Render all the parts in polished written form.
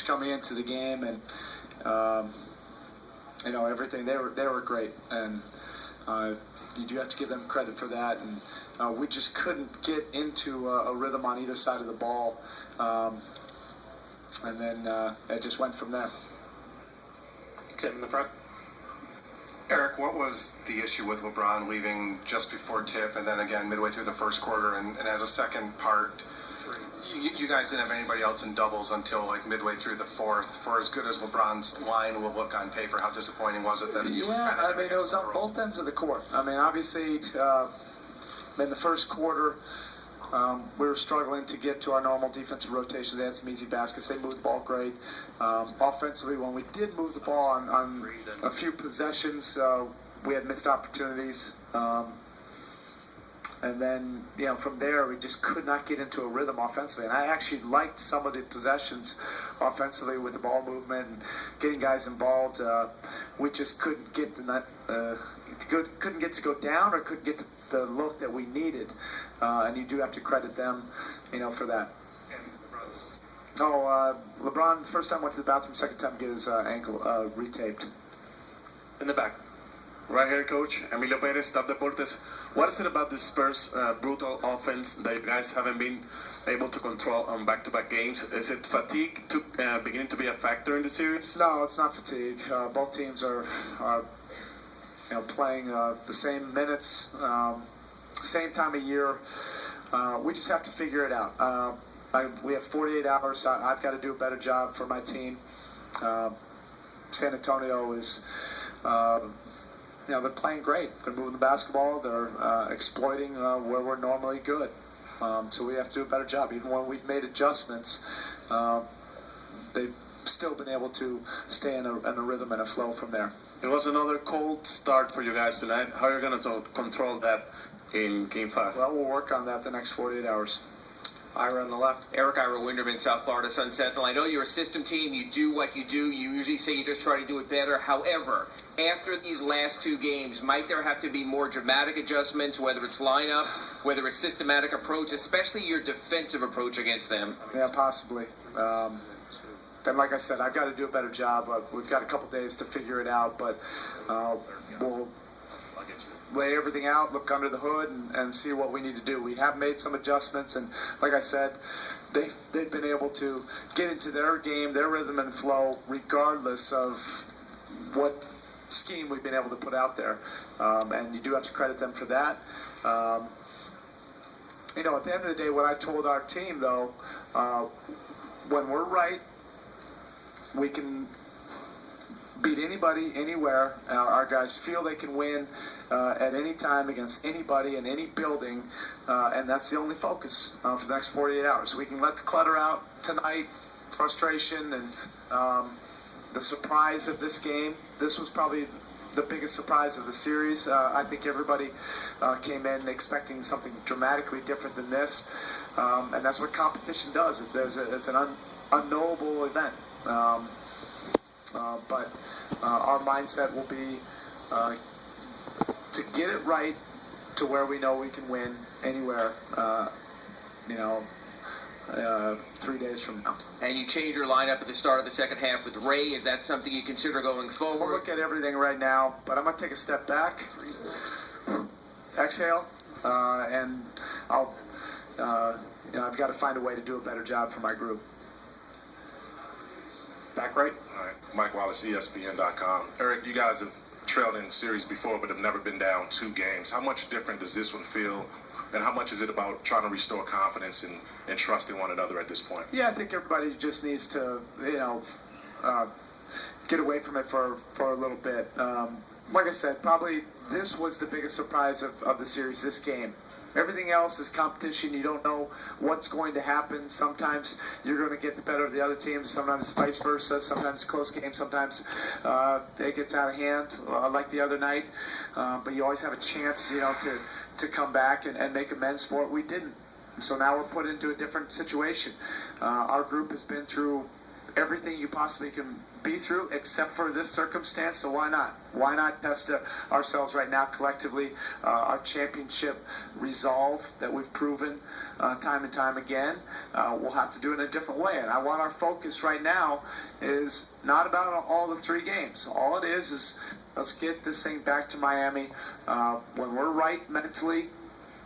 coach coming into the game, and everything. They were great, and you do have to give them credit for that. And we just couldn't get into a rhythm on either side of the ball, and then it just went from there. Tim in the front. Erik, what was the issue with LeBron leaving just before tip and then again midway through the first quarter? And as a second part, you guys didn't have anybody else in doubles until like midway through the fourth. For as good as LeBron's line will look on paper, how disappointing was it that he was kind of... it was on both ends of the court. Obviously, in the first quarter, we were struggling to get to our normal defensive rotations. They had some easy baskets. They moved the ball great. Offensively, when we did move the ball on a few possessions, we had missed opportunities. And then, from there, we just could not get into a rhythm offensively. And I actually liked some of the possessions offensively with the ball movement and getting guys involved. We just couldn't get couldn't get to go down or couldn't get the look that we needed. And you do have to credit them, for that. LeBron, first time went to the bathroom, second time get his ankle retaped. In the back. Right here, Coach. Emilio Perez, Top Deportes. What is it about the Spurs' brutal offense that you guys haven't been able to control on back-to-back games? Is it fatigue beginning to be a factor in the series? No, it's not fatigue. Both teams are playing the same minutes, same time of year. We just have to figure it out. We have 48 hours. I've got to do a better job for my team. San Antonio is... they're playing great. They're moving the basketball. They're exploiting where we're normally good. So we have to do a better job. Even when we've made adjustments, they've still been able to stay in a rhythm and a flow from there. It was another cold start for you guys tonight. How are you going to control that in Game 5? Well, we'll work on that the next 48 hours. Ira on the left. Erik, Ira Winderman, South Florida Sun Sentinel. I know you're a system team. You do what you do. You usually say you just try to do it better. However, after these last two games, might there have to be more dramatic adjustments, whether it's lineup, whether it's systematic approach, especially your defensive approach against them? Yeah, possibly. And like I said, I've got to do a better job. We've got a couple days to figure it out, but we'll lay everything out, look under the hood, and see what we need to do. We have made some adjustments, and like I said, they've been able to get into their game, their rhythm and flow, regardless of what scheme we've been able to put out there. And you do have to credit them for that. At the end of the day, what I told our team, though, when we're right, we can beat anybody, anywhere. Our guys feel they can win at any time against anybody in any building, and that's the only focus for the next 48 hours. We can let the clutter out tonight, frustration, and the surprise of this game. This was probably the biggest surprise of the series. I think everybody came in expecting something dramatically different than this, and that's what competition does. It's an unknowable event. But our mindset will be to get it right to where we know we can win anywhere, 3 days from now. And you change your lineup at the start of the second half with Ray. Is that something you consider going forward? We'll look at everything right now, but I'm going to take a step back, exhale, and I've got to find a way to do a better job for my group. Back right. All right. Mike Wallace, ESPN.com. Erik, you guys have trailed in the series before, but have never been down 2 games. How much different does this one feel, and how much is it about trying to restore confidence and trusting one another at this point? Yeah, I think everybody just needs to, get away from it for a little bit. Like I said, probably this was the biggest surprise of the series, this game. Everything else is competition. You don't know what's going to happen. Sometimes you're going to get the better of the other teams. Sometimes vice versa. Sometimes it's a close game. Sometimes it gets out of hand, like the other night. But you always have a chance, to come back and make amends for it. We didn't. So now we're put into a different situation. Our group has been through everything you possibly can be through, except for this circumstance. So why not? Why not test ourselves right now collectively? Our championship resolve that we've proven time and time again. We'll have to do it in a different way. And I want our focus right now is not about all the 3 games. All it is let's get this thing back to Miami. When we're right mentally,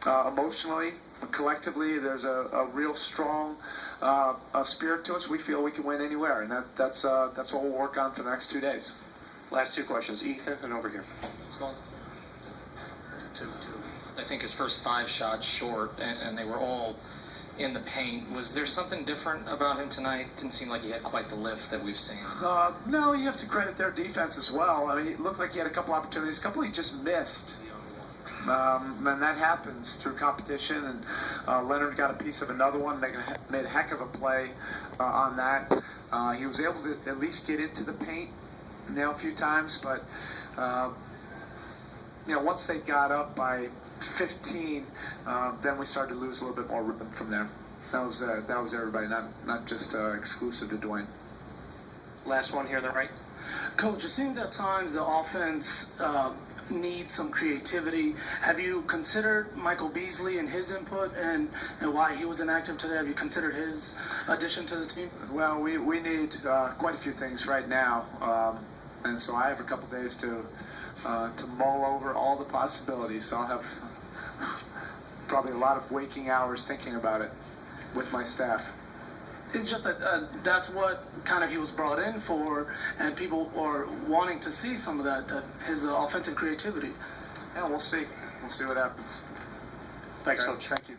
emotionally, collectively, there's a real strong spirit to us. We feel we can win anywhere, and that's what we'll work on for the next 2 days. Last 2 questions. Ethan, and over here. Let's go on. Two. I think his first 5 shots short, and they were all in the paint. Was there something different about him tonight? Didn't seem like he had quite the lift that we've seen. No, you have to credit their defense as well. I mean, it looked like he had a couple opportunities. A couple he just missed. And that happens through competition, and Leonard got a piece of another one, made a heck of a play on that. He was able to at least get into the paint a few times, but once they got up by 15, then we started to lose a little bit more rhythm from there. That was everybody, not just exclusive to Dwayne. Last one here on the right. Coach, it seems at times the offense needs some creativity. Have you considered Michael Beasley and his input and why he was inactive today? Have you considered his addition to the team? Well, we need quite a few things right now, and so I have a couple days to mull over all the possibilities. So I'll have probably a lot of waking hours thinking about it with my staff. It's just that that's what kind of he was brought in for, and people are wanting to see some of that his offensive creativity. Yeah, we'll see. We'll see what happens. Thanks, Coach. Thank you.